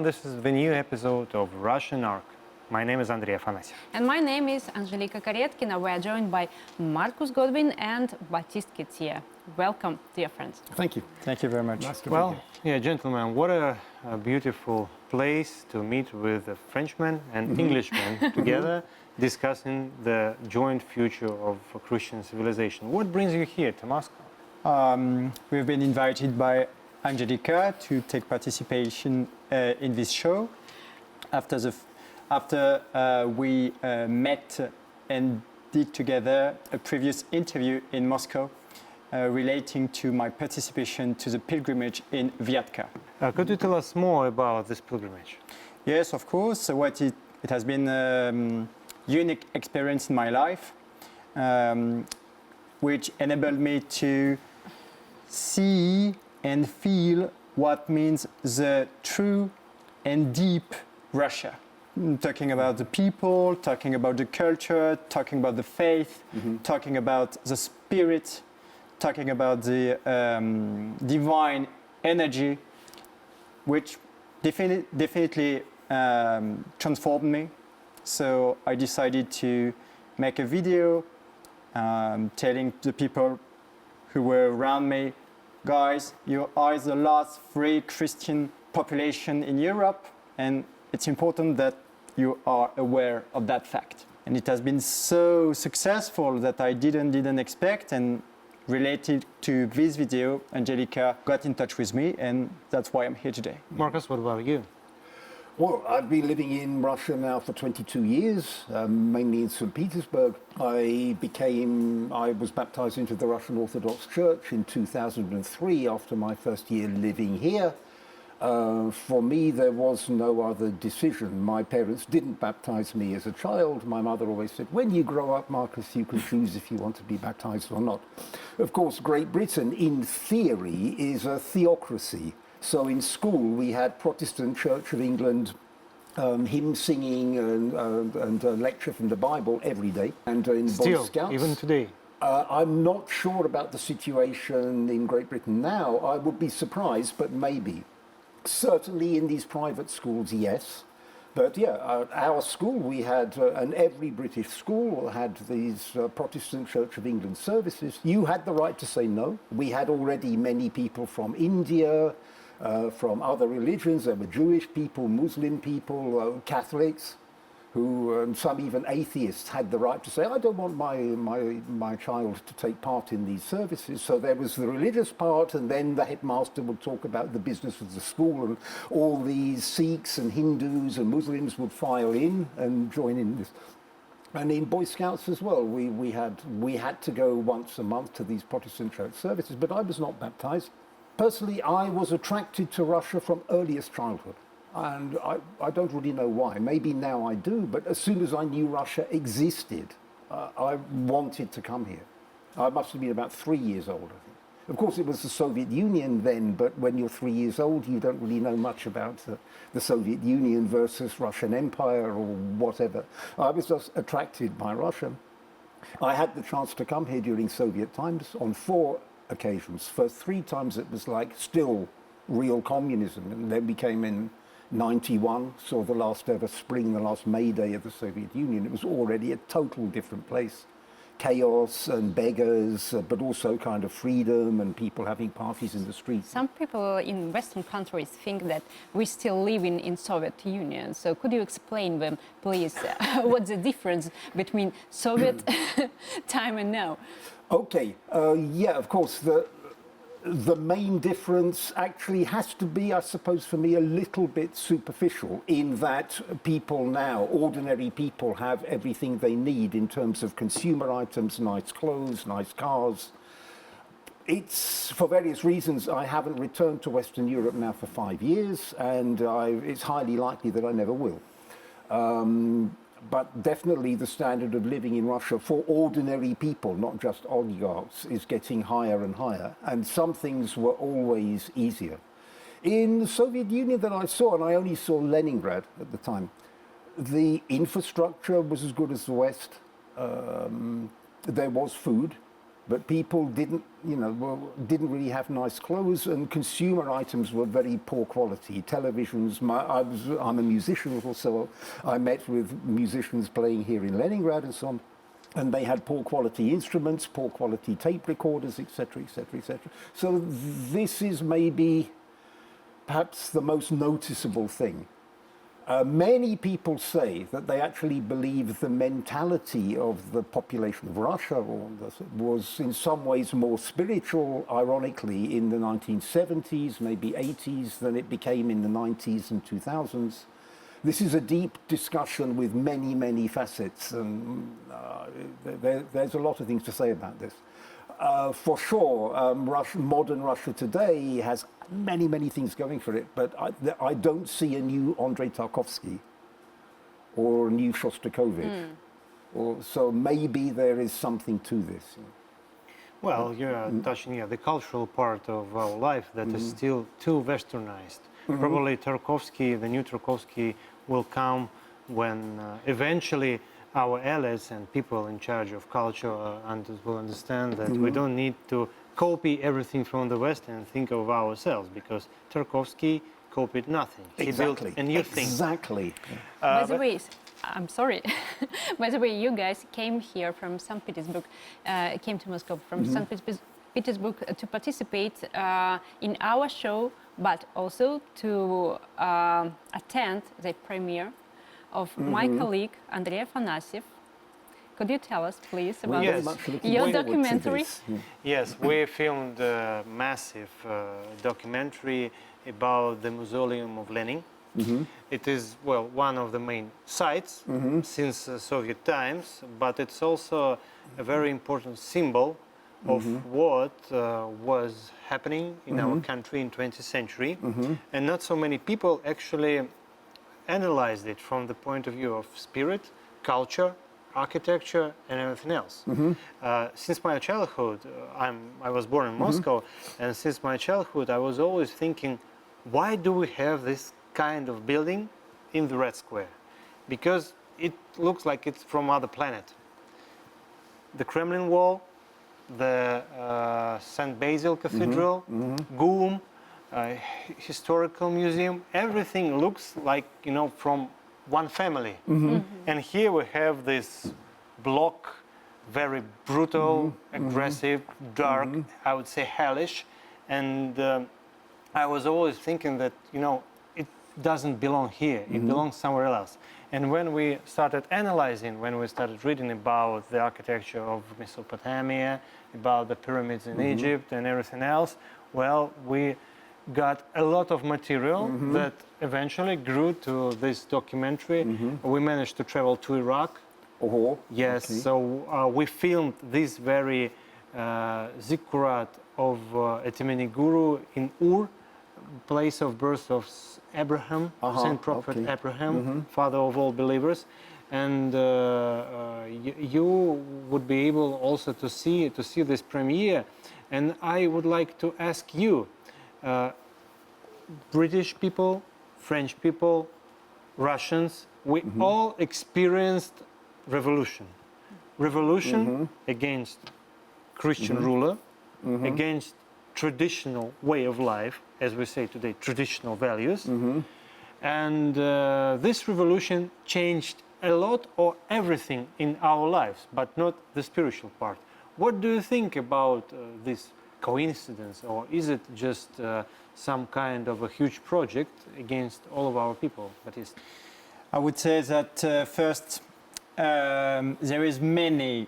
this is the new episode of Russian Ark. My name is Andrey Afanasyev. And my name is Anzhelika. We are joined by Marcus Godwin and Baptiste Quétier. Welcome, dear friends. Thank you. Thank you very much. Nice to Well, be here. yeah, gentlemen, what a beautiful place to meet with a Frenchman and Englishman together discussing the joint future of Christian civilization. What brings you here to Moscow? We've been invited by Anzhelika to take participation in this show after we met and did together a previous interview in Moscow relating to my participation to the pilgrimage in Vyatka. Could you tell us more about this pilgrimage? Yes, of course. So it has been a unique experience in my life, which enabled me to see and feel what means the true and deep Russia. Talking about the people, talking about the culture, talking about the faith, talking about the spirit, talking about the divine energy, which definitely transformed me. So I decided to make a video telling the people who were around me, guys, you are the last free Christian population in Europe, and it's important that you are aware of that fact. And it has been so successful that I didn't expect, and related to this video, Anzhelika got in touch with me, and that's why I'm here today. Marcus, what about you? Well, I've been living in Russia now for 22 years, mainly in St. Petersburg. I was baptized into the Russian Orthodox Church in 2003 after my first year living here. For me, there was no other decision. My parents didn't baptize me as a child. My mother always said, when you grow up, Marcus, you can choose if you want to be baptized or not. Of course, Great Britain, in theory, is a theocracy. So in school, we had Protestant Church of England hymn singing and a lecture from the Bible every day. And in Still, Boy Scouts, even today. I'm not sure about the situation in Great Britain now. I would be surprised, but maybe. Certainly in these private schools, yes. But yeah, our school, we had, and every British school had these Protestant Church of England services. You had the right to say no. We had already many people from India, from other religions. There were Jewish people, Muslim people, Catholics, who some even atheists had the right to say, I don't want my child to take part in these services. So there was the religious part, and then the headmaster would talk about the business of the school, and all these Sikhs and Hindus and Muslims would file in and join in this. And in Boy Scouts as well, we had to go once a month to these Protestant church services, but I was not baptized. Personally, I was attracted to Russia from earliest childhood. And I don't really know why. Maybe now I do, but as soon as I knew Russia existed, I wanted to come here. I must have been about 3 years old, I think. Of course, it was the Soviet Union then, but when you're 3 years old, you don't really know much about the Soviet Union versus Russian Empire or whatever. I was just attracted by Russia. I had the chance to come here during Soviet times on 4 occasions. First 3 times it was like still real communism, and then we came in 91, saw the last ever spring, the last May Day of the Soviet Union. It was already a total different place. Chaos and beggars, but also kind of freedom and people having parties in the streets. Some people in Western countries think that we still live in Soviet Union. So could you explain them, please, what's the difference between Soviet time and now? Okay, yeah, of course, the main difference actually has to be, I suppose, for me, a little bit superficial in that people now, ordinary people, have everything they need in terms of consumer items, nice clothes, nice cars. It's, for various reasons, I haven't returned to Western Europe now for 5 years, and it's highly likely that I never will. But definitely the standard of living in Russia for ordinary people, not just oligarchs, is getting higher and higher. And some things were always easier. In the Soviet Union that I saw, and I only saw Leningrad at the time, the infrastructure was as good as the West. There was food. But people didn't, didn't really have nice clothes, and consumer items were very poor quality. Televisions. I'm a musician, so I met with musicians playing here in Leningrad and so on, and they had poor quality instruments, poor quality tape recorders, etc., etc., etc. So this is maybe perhaps the most noticeable thing. Many people say that they actually believe the mentality of the population of Russia was in some ways more spiritual, ironically, in the 1970s, maybe 80s, than it became in the 90s and 2000s. This is a deep discussion with many, many facets, and there's a lot of things to say about this. For sure, modern Russia today has many, many things going for it, but I don't see a new Andrei Tarkovsky or a new Shostakovich. So maybe there is something to this. Well, you're touching the cultural part of our life that is still too westernized. Probably Tarkovsky, the new Tarkovsky, will come when eventually our allies and people in charge of culture will understand that we don't need to copy everything from the West and think of ourselves, because Tarkovsky copied nothing. He built a new thing. Exactly. By the way, I'm sorry. By the way, you guys came here from St. Petersburg, came to Moscow from St. Petersburg to participate in our show, but also to attend the premiere of my colleague, Andrey Afanasyev. Could you tell us, please, about your documentary? Yes, we filmed a massive documentary about the Mausoleum of Lenin. It is, well, one of the main sites since Soviet times, but it's also a very important symbol of what was happening in our country in 20th century. And not so many people actually analyzed it from the point of view of spirit, culture, architecture, and everything else. Since my childhood, I was born in Moscow, and since my childhood I was always thinking, why do we have this kind of building in the Red Square? Because it looks like it's from other planet. The Kremlin Wall, the St. Basil Cathedral, GUM, historical museum, everything looks like, from one family. And here we have this block, very brutal, aggressive, dark, I would say hellish. And I was always thinking that, it doesn't belong here, it belongs somewhere else. And when we started analyzing, when we started reading about the architecture of Mesopotamia, about the pyramids in Egypt and everything else, well, we got a lot of material that eventually grew to this documentary. We managed to travel to Iraq. Yes, so we filmed this very zikkurat of Etemeni Guru in Ur, place of birth of Abraham, Saint Prophet Abraham, father of all believers. And you would be able also to see this premiere. And I would like to ask you, British people, French people, Russians, we all experienced revolution. Revolution against Christian ruler, against traditional way of life, as we say today, traditional values. And this revolution changed a lot or everything in our lives, but not the spiritual part. What do you think about this coincidence, or is it just some kind of a huge project against all of our people, Baptiste? I would say that first, there is many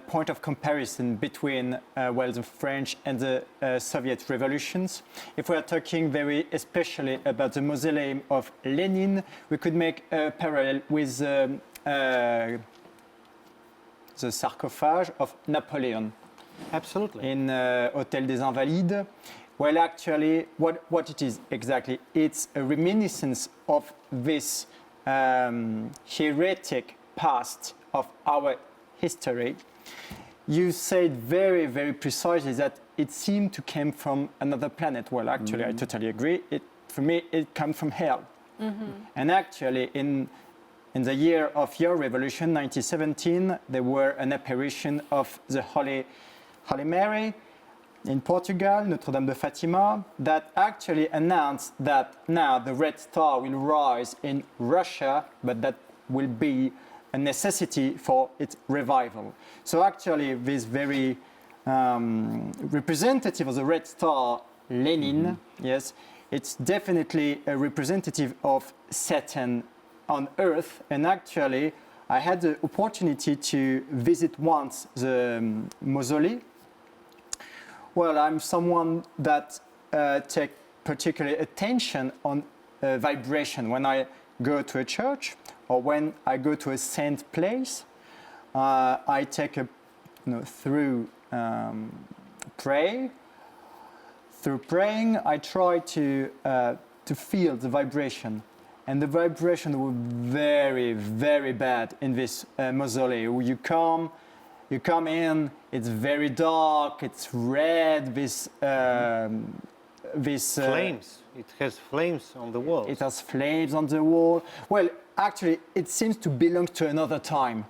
point of comparison between the French and the Soviet revolutions. If we are talking very especially about the Mausoleum of Lenin, we could make a parallel with the sarcophage of Napoleon. Absolutely. In Hôtel des Invalides. Well, actually, what it is exactly, it's a reminiscence of this heretic past of our history. You said very, very precisely that it seemed to come from another planet. Well, actually, I totally agree. For me, it comes from hell. And actually, in the year of your revolution, 1917, there were an apparition of the Holy Holy Mary, in Portugal, Notre Dame de Fatima, that actually announced that now the red star will rise in Russia, but that will be a necessity for its revival. So actually, this very representative of the red star, Lenin, yes, it's definitely a representative of Satan on earth. And actually, I had the opportunity to visit once the Mausoleum. Well, I'm someone that take particular attention on vibration. When I go to a church or when I go to a saint place, I take a, through pray. Through praying, I try to feel the vibration, and the vibration was very, very bad in this mausoleum. You come in, it's very dark, it's red, this flames. It has flames on the walls. It has flames on the wall. Well, actually, it seems to belong to another time.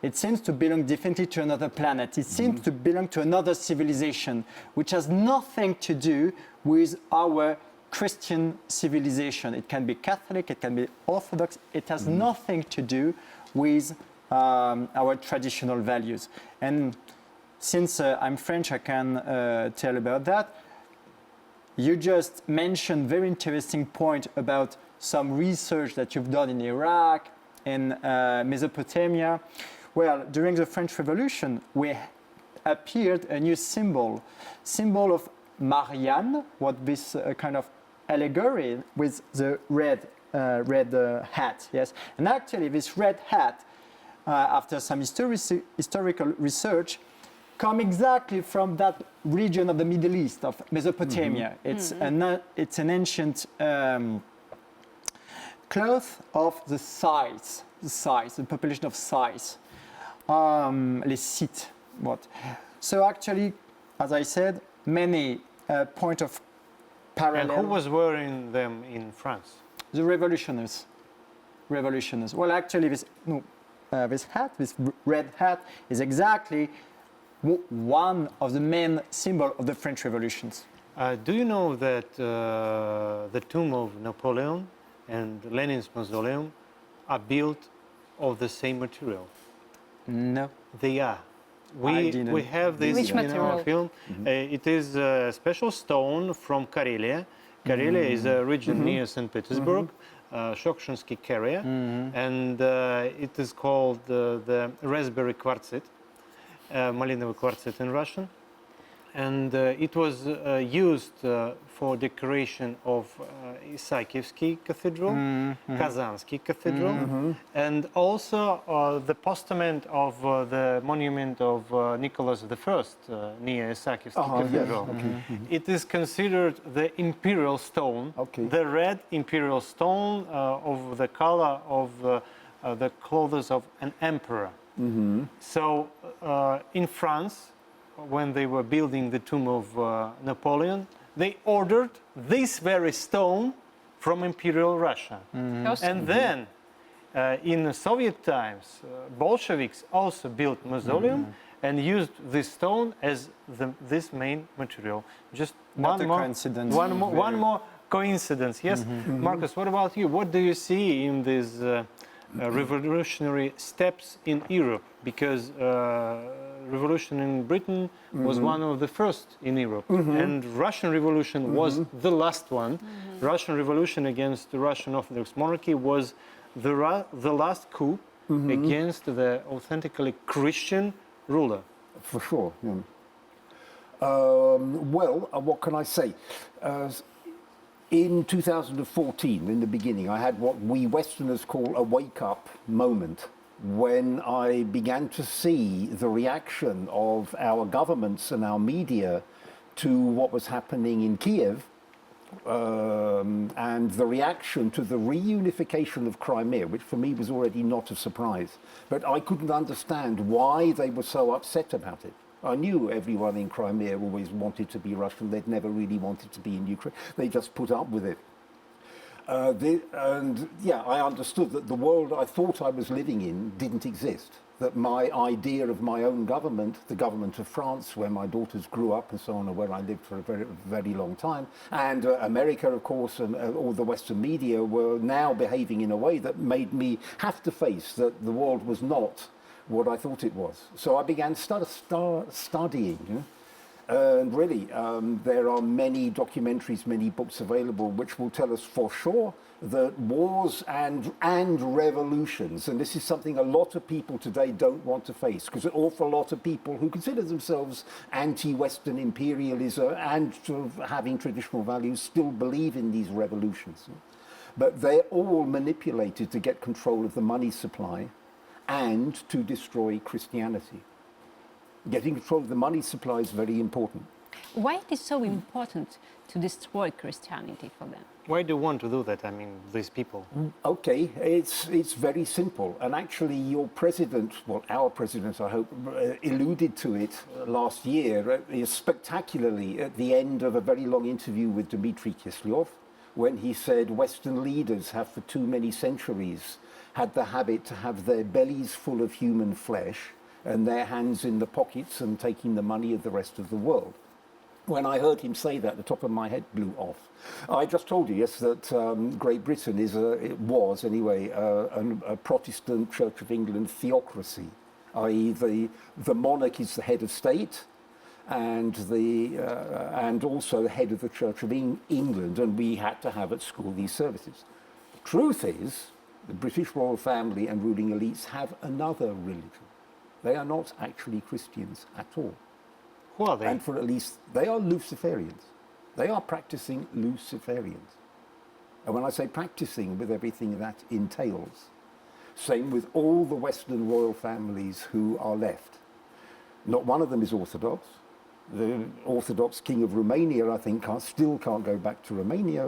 It seems to belong definitely to another planet. It seems to belong to another civilization, which has nothing to do with our Christian civilization. It can be Catholic, it can be Orthodox. It has nothing to do with our traditional values. And since I'm French, I can tell about that. You just mentioned very interesting point about some research that you've done in Iraq, in Mesopotamia. Well, during the French Revolution, we appeared a new symbol of Marianne, what this kind of allegory with the red hat, yes. And actually, this red hat, after some historical research, come exactly from that region of the Middle East, of Mesopotamia. It's an ancient cloth of the size, the population of size, les Scythes. What? So actually, as I said, many point of parallel. And who was wearing them in France? The revolutionists. Well, actually, this hat, this red hat, is exactly one of the main symbols of the French revolutions. Do you know that the tomb of Napoleon and Lenin's mausoleum are built of the same material? No. They are. We have this Which in material? our film. It is a special stone from Karelia. Karelia is a region near St. Petersburg, Shokshinsky area, and it is called the raspberry quartzite, malinowy quartzite in Russian. And it was used for decoration of Isakivsky Cathedral, Kazansky Cathedral, and also the postament of the monument of Nicholas I near Isakivsky Cathedral. Yes. It is considered the imperial stone, the red imperial stone of the color of the clothes of an emperor. So in France, when they were building the tomb of Napoleon, they ordered this very stone from Imperial Russia. And then, in the Soviet times, Bolsheviks also built mausoleum and used this stone as this main material. Just Not one a more coincidence. one more coincidence. Yes, Marcus. What about you? What do you see in these revolutionary steps in Europe? Because revolution in Britain was one of the first in Europe, and Russian Revolution was the last one. Russian Revolution against the Russian Orthodox monarchy was the last coup against the authentically Christian ruler. For sure. Yeah. Well, what can I say? In 2014, in the beginning, I had what we Westerners call a wake-up moment, when I began to see the reaction of our governments and our media to what was happening in Kiev, and the reaction to the reunification of Crimea, which for me was already not a surprise. But I couldn't understand why they were so upset about it. I knew everyone in Crimea always wanted to be Russian. They'd never really wanted to be in Ukraine. They just put up with it. I understood that the world I thought I was living in didn't exist. that my idea of my own government, the government of France, where my daughters grew up and so on, and where I lived for a very, very long time, and America, of course, and all the Western media were now behaving in a way that made me have to face that the world was not what I thought it was. So I began studying. You know? And really, there are many documentaries, many books available which will tell us for sure that wars and revolutions, and this is something a lot of people today don't want to face, because an awful lot of people who consider themselves anti-Western imperialism and sort of having traditional values still believe in these revolutions. But they're all manipulated to get control of the money supply and to destroy Christianity. Getting control of the money supply is very important. Why it is so important to destroy Christianity for them? Why do you want to do that? I mean, these people. Okay, it's very simple. And actually, your president, well, our president, I hope, alluded to it last year spectacularly at the end of a very long interview with Dmitry Kiselyov, when he said Western leaders have for too many centuries had the habit to have their bellies full of human flesh and their hands in the pockets and taking the money of the rest of the world. When I heard him say that, the top of my head blew off. I just told you, yes, that Great Britain was a Protestant Church of England theocracy, i.e. the monarch is the head of state and also the head of the Church of England, and we had to have at school these services. The truth is, the British royal family and ruling elites have another religion. They are not actually Christians at all. Who are they? And for at least, they are Luciferians. They are practicing Luciferians. And when I say practicing, with everything that entails, same with all the Western royal families who are left. Not one of them is Orthodox. The Orthodox King of Romania, I think, still can't go back to Romania.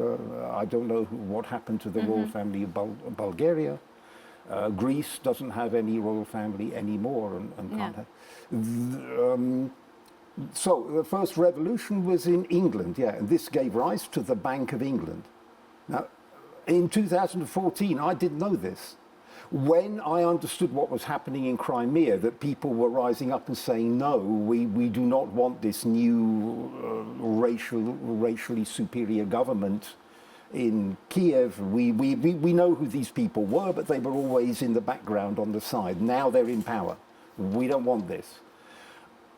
I don't know what happened to the royal family of Bulgaria. Greece doesn't have any royal family anymore and can't have. So the first revolution was in England, yeah, and this gave rise to the Bank of England. Now, in 2014, I didn't know this. When I understood what was happening in Crimea, that people were rising up and saying, no, we do not want this new racially superior government in Kiev. We know who these people were, but they were always in the background on the side. Now they're in power. We don't want this.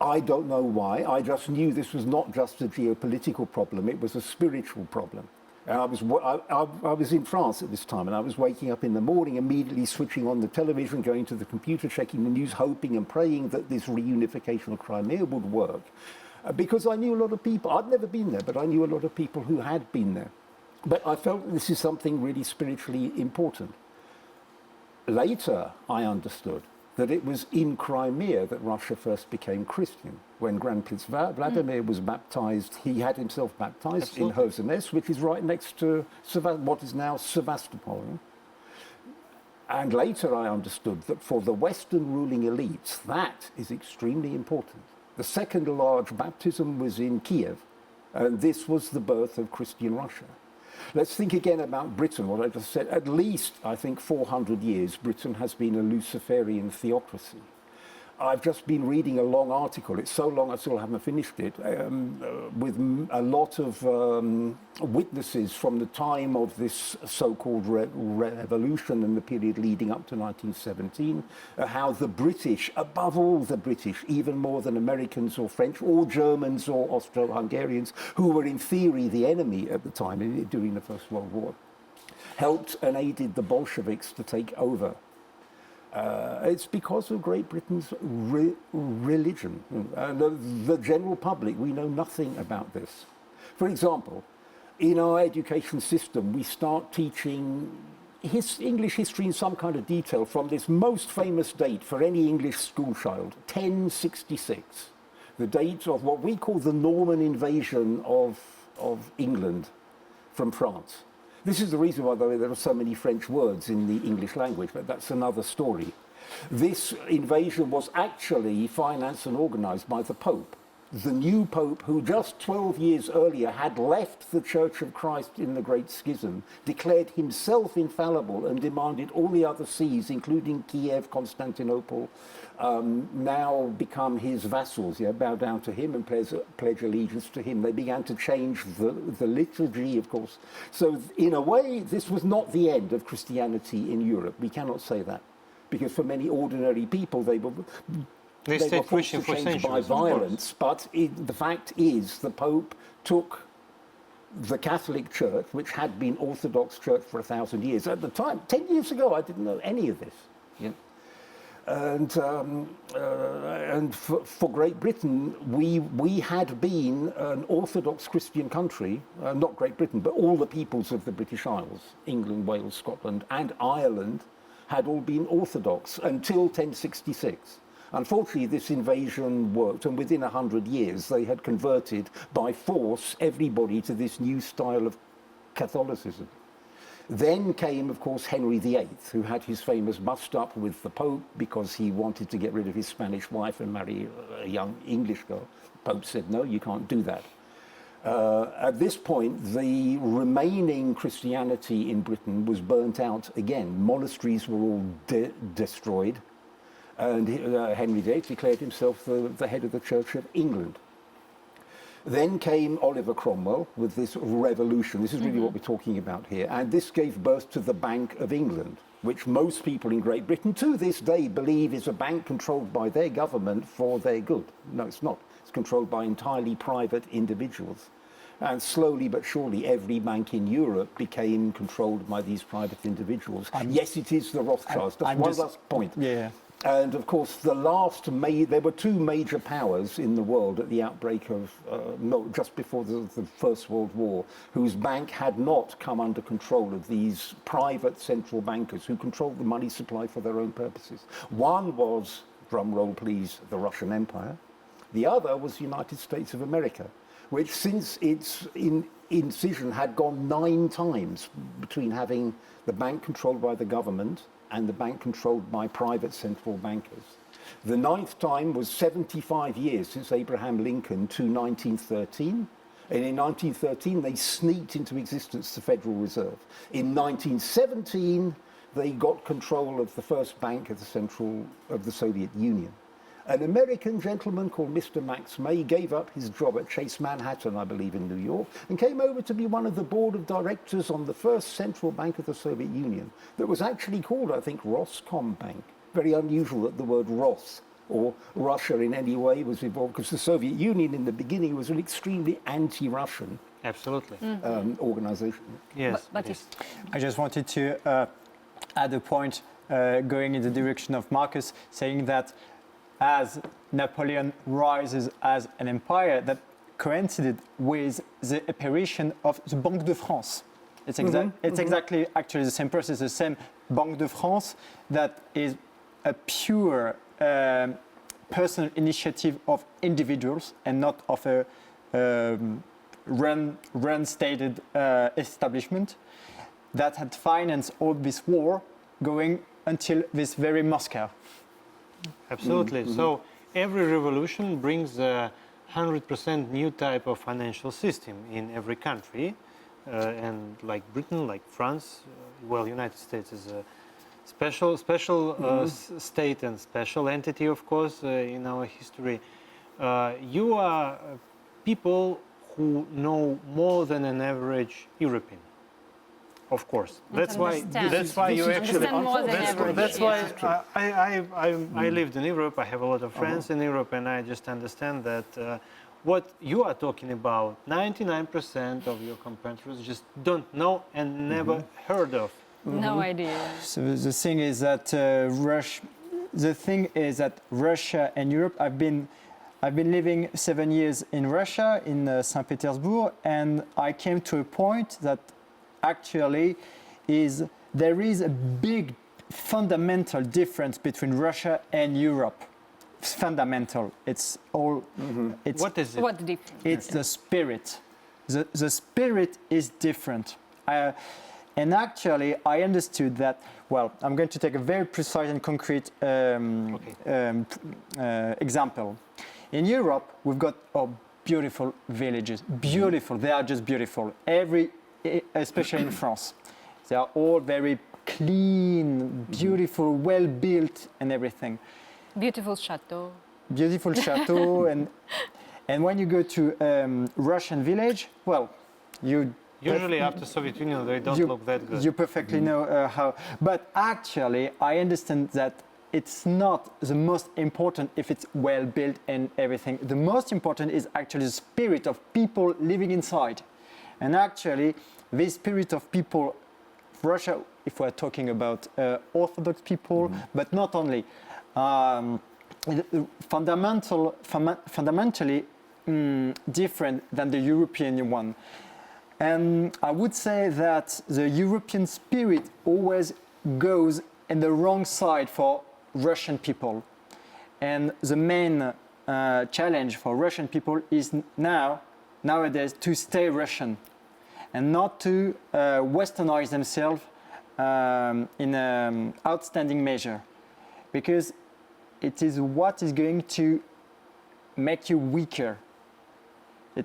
I don't know why. I just knew this was not just a geopolitical problem. It was a spiritual problem. And I was in France at this time, and I was waking up in the morning, immediately switching on the television, going to the computer, checking the news, hoping and praying that this reunification of Crimea would work. Because I knew a lot of people. I'd never been there, but I knew a lot of people who had been there. But I felt this is something really spiritually important. Later, I understood that it was in Crimea that Russia first became Christian. When Grand Prince Vladimir was baptized, he had himself baptized in Hozhenes, which is right next to what is now Sevastopol. And later I understood that for the Western ruling elites, that is extremely important. The second large baptism was in Kiev, and this was the birth of Christian Russia. Let's think again about Britain, what I just said. At least, I think, 400 years, Britain has been a Luciferian theocracy. I've just been reading a long article. It's so long I still haven't finished it, with a lot of witnesses from the time of this so-called revolution and the period leading up to 1917, how the British, above all the British, even more than Americans or French or Germans or Austro-Hungarians, who were in theory the enemy at the time during the First World War, helped and aided the Bolsheviks to take over. It's because of Great Britain's religion. The general public, we know nothing about this. For example, in our education system, we start teaching English history in some kind of detail from this most famous date for any English schoolchild, 1066, the date of what we call the Norman invasion of England from France. This is the reason why there are so many French words in the English language, but that's another story. This invasion was actually financed and organized by the Pope. the new Pope, who just 12 years earlier had left the Church of Christ in the Great Schism, declared himself infallible and demanded all the other sees, including Kiev, Constantinople, now become his vassals, bow down to him and pledge allegiance to him. They began to change the liturgy, of course. So in a way, this was not the end of Christianity in Europe. We cannot say that, because for many ordinary people, they were forced to change by violence. But the fact is, the Pope took the Catholic Church, which had been Orthodox Church for 1,000 years. At the time, 10 years ago, I didn't know any of this. And for Great Britain, we had been an Orthodox Christian country, not Great Britain, but all the peoples of the British Isles, England, Wales, Scotland, and Ireland, had all been Orthodox until 1066. Unfortunately, this invasion worked, and within 100 years, they had converted by force everybody to this new style of Catholicism. Then came, of course, Henry VIII, who had his famous bust-up with the Pope because he wanted to get rid of his Spanish wife and marry a young English girl. The Pope said, no, you can't do that. At this point, the remaining Christianity in Britain was burnt out again. Monasteries were all destroyed. And Henry VIII declared himself the head of the Church of England. Then came Oliver Cromwell with this revolution. This is really what we're talking about here. And this gave birth to the Bank of England, which most people in Great Britain to this day believe is a bank controlled by their government for their good. No, it's not. It's controlled by entirely private individuals. And slowly but surely, every bank in Europe became controlled by these private individuals. Yes, it is the Rothschilds. That's one last point. Yeah. And of course, there were two major powers in the world at the outbreak of, just before the First World War, whose bank had not come under control of these private central bankers who controlled the money supply for their own purposes. One was, drum roll please, the Russian Empire. The other was the United States of America, which since its incision had gone 9 times between having the bank controlled by the government and the bank controlled by private central bankers. The 9th time was 75 years since Abraham Lincoln to 1913. And in 1913, they sneaked into existence the Federal Reserve. In 1917, they got control of the first bank of the Soviet Union. An American gentleman called Mr. Max May gave up his job at Chase Manhattan, I believe, in New York, and came over to be one of the board of directors on the first central bank of the Soviet Union that was actually called, I think, Roscombank. Very unusual that the word Ros or Russia in any way was involved, because the Soviet Union in the beginning was an extremely anti-Russian organization. Yes. But yes. I just wanted to add a point going in the direction of Marcus, saying that as Napoleon rises as an empire, that coincided with the apparition of the Banque de France. It's exactly actually the same process, the same Banque de France that is a pure personal initiative of individuals and not of a run-stated establishment that had financed all this war going until this very Moscow. Absolutely. So every revolution brings a 100% new type of financial system in every country. And like Britain, like France, United States is a special state and special entity, of course, in our history. You are people who know more than an average European. Of course, that's why you actually. That's why I lived in Europe. I have a lot of friends in Europe, and I just understand that what you are talking about, 99% of your competitors just don't know and never heard of. No idea. So the thing is that Russia and Europe. I've been living 7 years in Russia, in St. Petersburg, and I came to a point that actually there is a big fundamental difference between Russia and Europe. It's fundamental. It's all. It's, what is it? What difference? It's the spirit. The spirit is different. And actually, I understood that. Well, I'm going to take a very precise and concrete example. In Europe, we've got beautiful villages. Beautiful. They are just beautiful. Especially in France. They are all very clean, beautiful, well built and everything. Beautiful chateau. Beautiful chateau. and when you go to Russian village, well, Usually after Soviet Union, they don't look that good. You perfectly know how. But actually, I understand that it's not the most important if it's well built and everything. The most important is actually the spirit of people living inside. And actually, this spirit of people, Russia, if we're talking about Orthodox people, but not only, fundamentally different than the European one. And I would say that the European spirit always goes in the wrong side for Russian people. And the main challenge for Russian people is nowadays to stay Russian and not to westernize themselves in an outstanding measure, because it is what is going to make you weaker.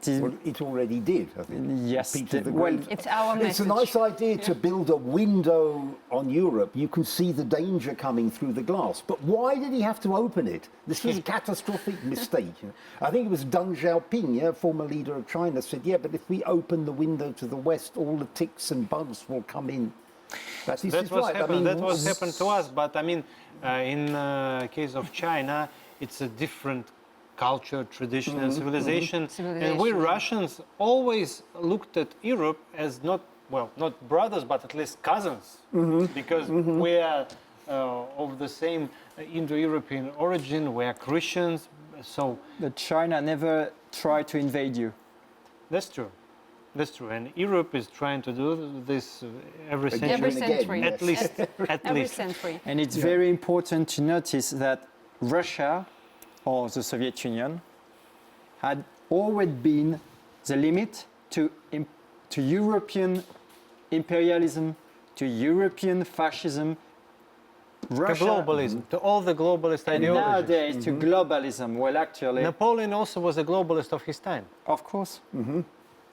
Well, it already did, I think. Yes. Well, It's our message. it's a nice idea to build a window on Europe. You can see the danger coming through the glass. But why did he have to open it? This was a catastrophic mistake. I think it was Deng Xiaoping, former leader of China, said, yeah, but if we open the window to the west, all the ticks and bugs will come in. That's right. That was happened to us. But I mean, in case of China, it's a different culture, tradition, and civilization. And we Russians always looked at Europe as not brothers, but at least cousins, because we are of the same Indo-European origin. We are Christians, so. But China never tried to invade you. That's true. That's true. And Europe is trying to do this every century. Every century. At least. Every century. And it's very important to notice that Russia, or the Soviet Union, had always been the limit to European imperialism, to European fascism, Russia, to globalism, to all the globalist and ideologies. Nowadays to globalism. Well, actually, Napoleon also was a globalist of his time. Of course.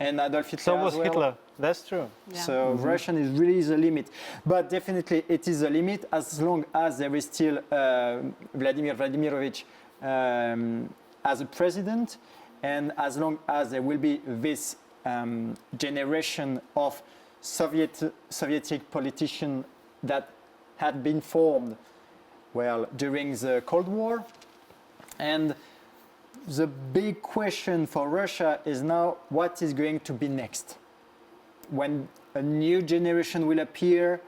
And Adolf Hitler. So was as well. Hitler. That's true. Yeah. So Russian is really the limit. But definitely it is a limit as long as there is still Vladimir Vladimirovich as a president, and as long as there will be this generation of Sovietic politicians that had been formed during the Cold War. And the big question for Russia is now what is going to be next. When a new generation will appear,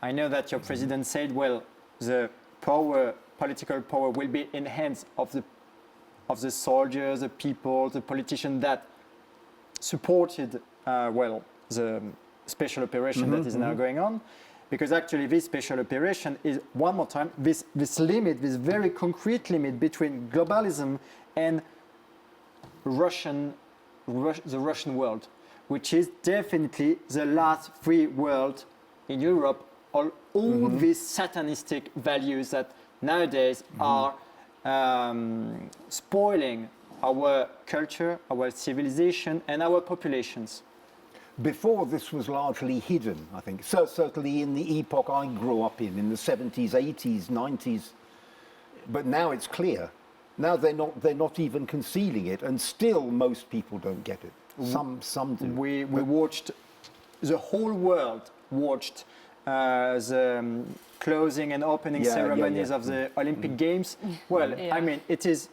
I know that your president said, well, the political power will be in hands of the soldiers, the people, the politicians that supported the special operation that is now going on. Because actually this special operation is, one more time, this limit, this very concrete limit between globalism and the Russian world, which is definitely the last free world in Europe. All these satanistic values that nowadays are spoiling our culture, our civilization, and our populations. Before, this was largely hidden, I think. So certainly in the epoch I grew up in the 70s, 80s, 90s. But now it's clear. Now they're not even concealing it, and still most people don't get it. Some do. We watched, the whole world watched the closing and opening ceremonies of the Olympic Games. Well, I mean, it is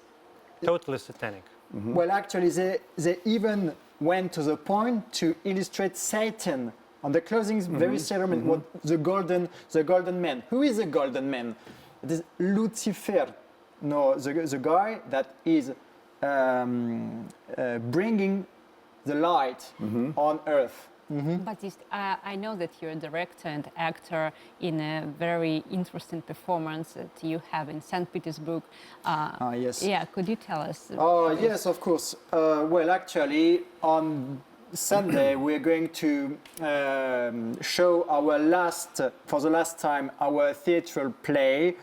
totally satanic. Well, actually, they even went to the point to illustrate Satan on the closing very ceremony. What the golden man. Who is the golden man? It is Lucifer. No, the guy that is bringing the light on earth. Baptiste, I know that you're a director and actor in a very interesting performance that you have in St. Petersburg. Yes. Yeah, could you tell us? Yes, of course. Well, actually, on Sunday we're going to show for the last time, our theatrical play,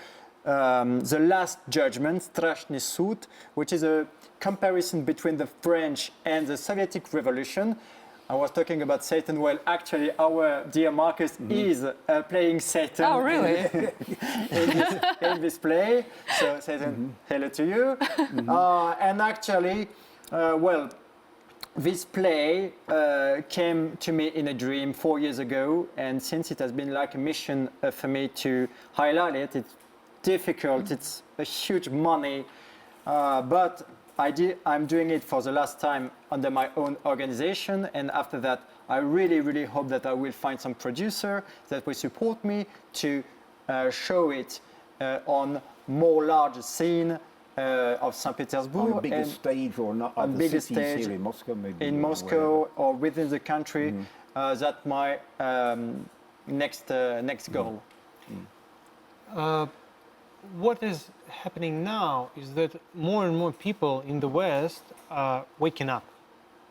the Last Judgment, Strashny Sud, which is a comparison between the French and the Soviet Revolution. I was talking about Satan. Well, actually, our dear Marcus is playing Satan. Oh, really? in this play. So, Satan, hello to you. And actually, well, this play came to me in a dream 4 years ago, and since it has been like a mission for me to highlight it, it's difficult, it's a huge money, but I'm doing it for the last time under my own organization, and after that I really, really hope that I will find some producer that will support me to show it on more large scene of St. Petersburg. On a bigger stage or not? On bigger cities stage here in Moscow, maybe. in Moscow or within the country. That's my next goal. What is happening now is that more and more people in the West are waking up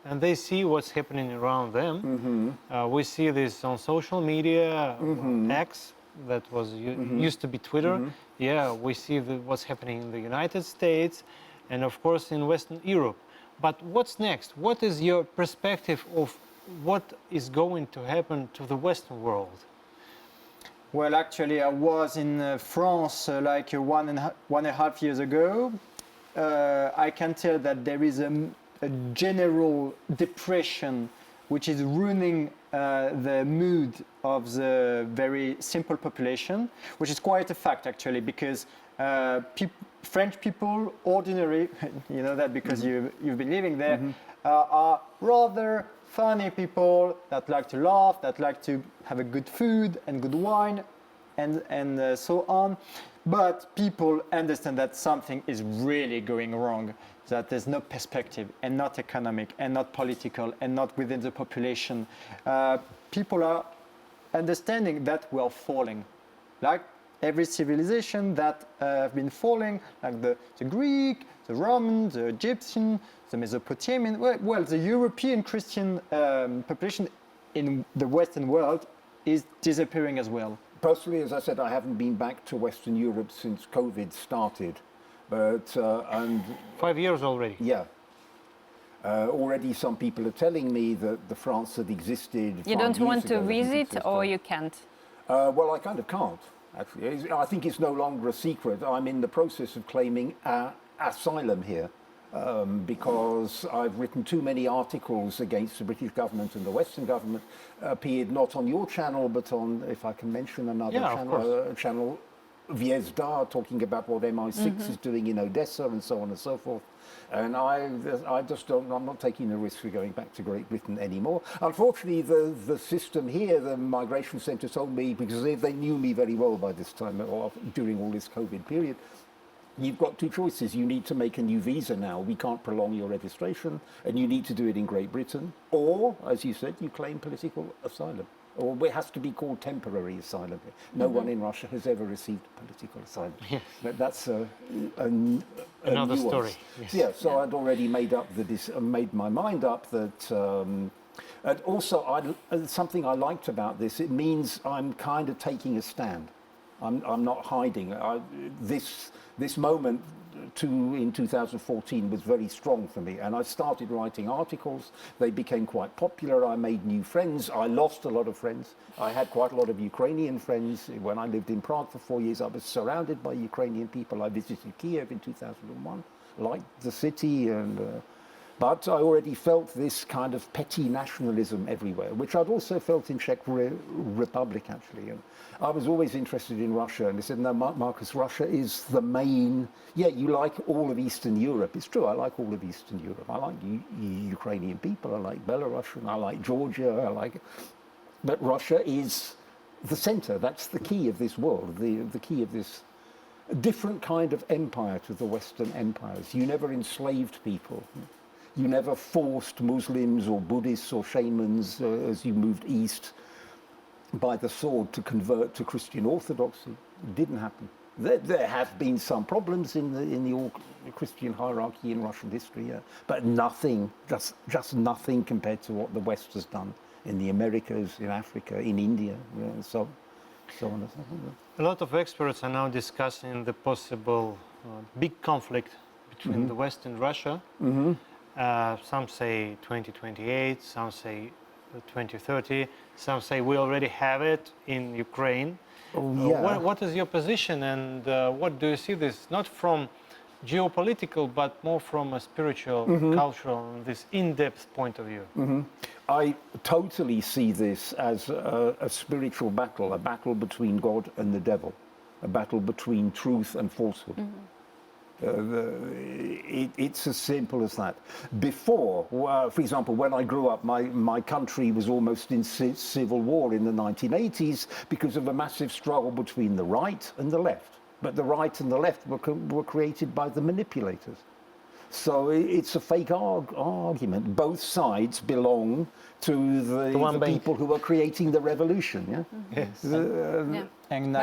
and they see what's happening around them. We see this on social media, X, that was used to be Twitter. Yeah, we see what's happening in the United States and of course in Western Europe. But what's next? What is your perspective of what is going to happen to the Western world? Well, actually, I was in France like 1.5 years ago. I can tell that there is a general depression which is ruining the mood of the very simple population, which is quite a fact actually, because French people, ordinary, you know that because you've been living there, are rather funny people that like to laugh, that like to have a good food and good wine and so on. But people understand that something is really going wrong, that there's no perspective and not economic and not political and not within the population. People are understanding that we are falling. Like every civilization that have been falling, like the Greek, the Roman, the Egyptian, the Mesopotamian, well, the European Christian population in the Western world is disappearing as well. Personally, as I said, I haven't been back to Western Europe since COVID started, but and 5 years already. yeah. Already some people are telling me that the France that existed You 5 don't years want to ago doesn't visit exist or anymore. you can't? Well, I kind of can't, actually. I think it's no longer a secret. I'm in the process of claiming asylum here because I've written too many articles against the British government and the Western government, appeared not on your channel, but on, if I can mention another channel, Vyatka, talking about what MI6 is doing in Odessa and so on and so forth. And I just don't, I'm not taking the risk for going back to Great Britain anymore. Unfortunately, the system here, the migration centre told me, because they knew me very well by this time, or during all this COVID period, you've got two choices. You need to make a new visa now. We can't prolong your registration, and you need to do it in Great Britain. Or, as you said, you claim political asylum. Or it has to be called temporary asylum. No one in Russia has ever received political asylum. Yes. But that's Another nuance. story. Yes. Yeah, so I'd already made my mind up that. And also, something I liked about this, it means I'm kind of taking a stand. I'm not hiding. This moment in 2014 was very strong for me, and I started writing articles. They became quite popular. I made new friends. I lost a lot of friends. I had quite a lot of Ukrainian friends. When I lived in Prague for 4 years, I was surrounded by Ukrainian people. I visited Kiev in 2001, liked the city, but I already felt this kind of petty nationalism everywhere, which I'd also felt in Czech Republic, actually. And I was always interested in Russia, and they said, no, Marcus, Russia is the main... Yeah, you like all of Eastern Europe. It's true, I like all of Eastern Europe. I like Ukrainian people, I like Belarusian, I like Georgia, But Russia is the center. That's the key of this world, the key of this different kind of empire to the Western empires. You never enslaved people. You never forced Muslims or Buddhists or shamans as you moved east by the sword to convert to Christian Orthodoxy. It didn't happen. There have been some problems in the Christian hierarchy in Russian history, but nothing, just nothing compared to what the West has done in the Americas, in Africa, in India. So so on and so forth. A lot of experts are now discussing the possible big conflict between the West and Russia. Some say 2028, some say 2030, some say we already have it in Ukraine. What is your position, and what do you see this, not from geopolitical, but more from a spiritual, cultural, this in-depth point of view? I totally see this as a spiritual battle, a battle between God and the devil, a battle between truth and falsehood. It's as simple as that. Before, for example, when I grew up, my country was almost in civil war in the 1980s because of a massive struggle between the right and the left. But the right and the left were created by the manipulators. So it's a fake argument. Both sides belong to the people who are creating the revolution. Yeah. Yes. And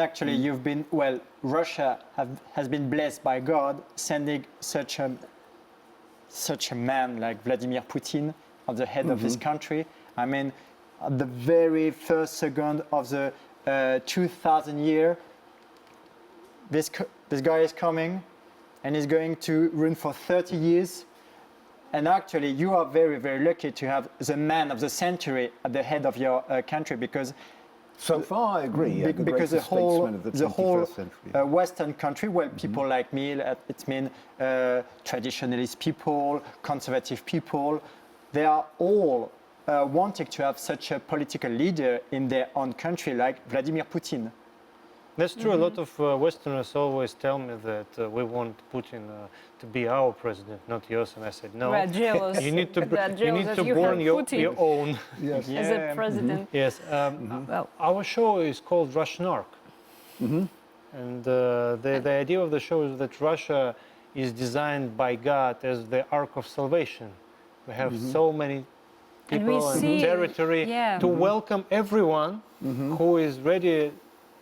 actually, you've been, well, Russia has been blessed by God sending such a man like Vladimir Putin at the head of his country. I mean, at the very first second of the 2000 year, this guy is coming and is going to run for 30 years. And actually, you are very, very lucky to have the man of the century at the head of your country, because so far I agree. Because the whole Western country, well, people like me, it means traditionalist people, conservative people, they are all wanting to have such a political leader in their own country like Vladimir Putin. That's true. A lot of Westerners always tell me that we want Putin to be our president, not yours. And I said, no, we're jealous. you need to you born your own. Yes. As a president. Yes. Well, our show is called Russian Ark. And the idea of the show is that Russia is designed by God as the Ark of salvation. We have so many people and territory to welcome everyone who is ready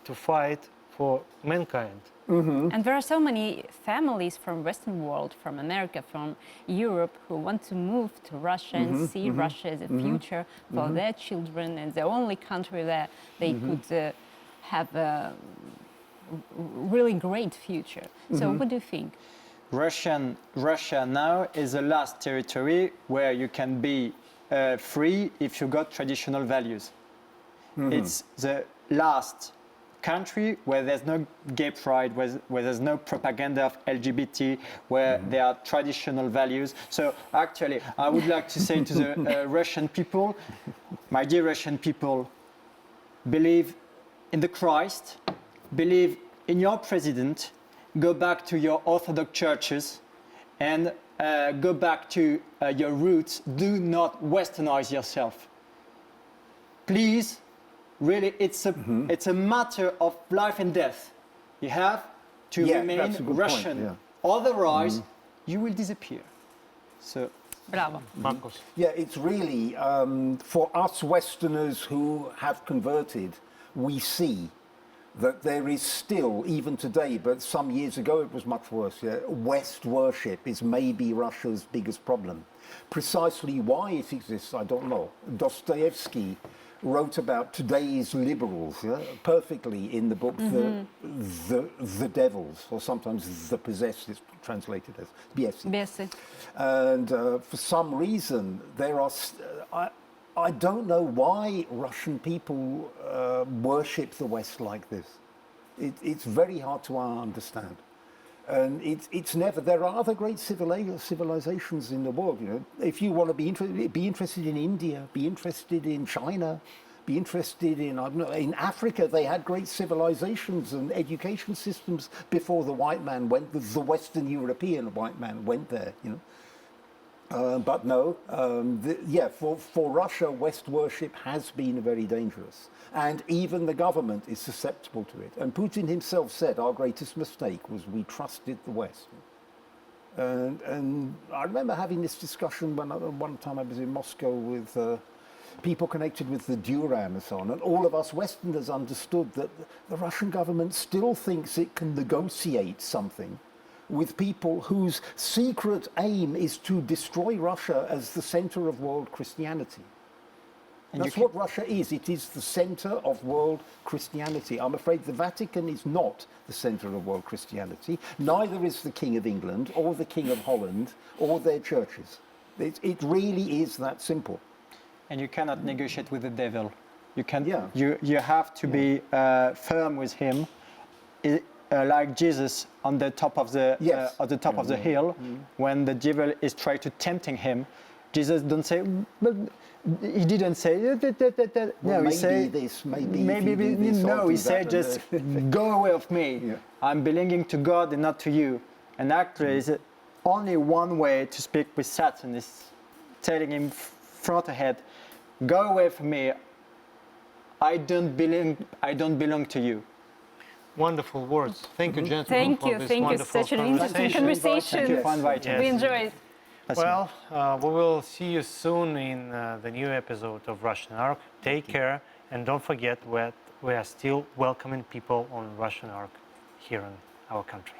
to fight for mankind. And there are so many families from Western world, from America, from Europe, who want to move to Russia and see Russia as a future for their children and the only country that they could have a really great future. So what do you think? Russia now is the last territory where you can be free if you got traditional values. It's the last country where there's no gay pride, where there's no propaganda of LGBT, where there are traditional values. So actually, I would like to say to the Russian people, my dear Russian people, believe in the Christ, believe in your president, go back to your Orthodox churches, and go back to your roots. Do not westernize yourself. Please. Really, it's a matter of life and death. You have to remain Russian. Otherwise, you will disappear. So, bravo, Marcus. Yeah, it's really for us Westerners who have converted, we see that there is still, even today, but some years ago it was much worse. West worship is maybe Russia's biggest problem. Precisely why it exists, I don't know. Dostoevsky wrote about today's liberals perfectly in the book the Devils, or sometimes The Possessed is translated as Biesi. And for some reason there are I don't know why Russian people worship the West like this. It's very hard to understand. And it's never. There are other great civilizations in the world. You know, if you want to be interested in India, be interested in China, be interested in in Africa. They had great civilizations and education systems before the white man went. The Western European white man went there. You know, but no. For Russia, West worship has been very dangerous. And even the government is susceptible to it. And Putin himself said our greatest mistake was we trusted the West. And I remember having this discussion one time I was in Moscow with people connected with the Duran and so on. And all of us Westerners understood that the Russian government still thinks it can negotiate something with people whose secret aim is to destroy Russia as the center of world Christianity. That's what Russia is. It is the center of world Christianity. I'm afraid the Vatican is not the center of world Christianity. Neither is the King of England or the King of Holland or their churches. It really is that simple. And you cannot negotiate with the devil. You can. Yeah. You have to be firm with him, like Jesus on the top of the Yes. at the top of the hill, when the devil is trying to tempting him. Jesus don't say, but he didn't say. Well, No, maybe he say this, maybe maybe if you do this, I'll no. do He that, said and, just go away of me. Yeah. I'm belonging to God and not to you. And actually, it's only one way to speak with Satan is telling him front ahead, go away from me. I don't belong to you. Wonderful words. Thank you, gentlemen, Thank for you. this Thank you. wonderful Such an interesting conversation. Thank you for inviting Yes. We us. enjoyed. Well, we will see you soon in the new episode of Russian Ark. Take care, and don't forget we are still welcoming people on Russian Ark here in our country.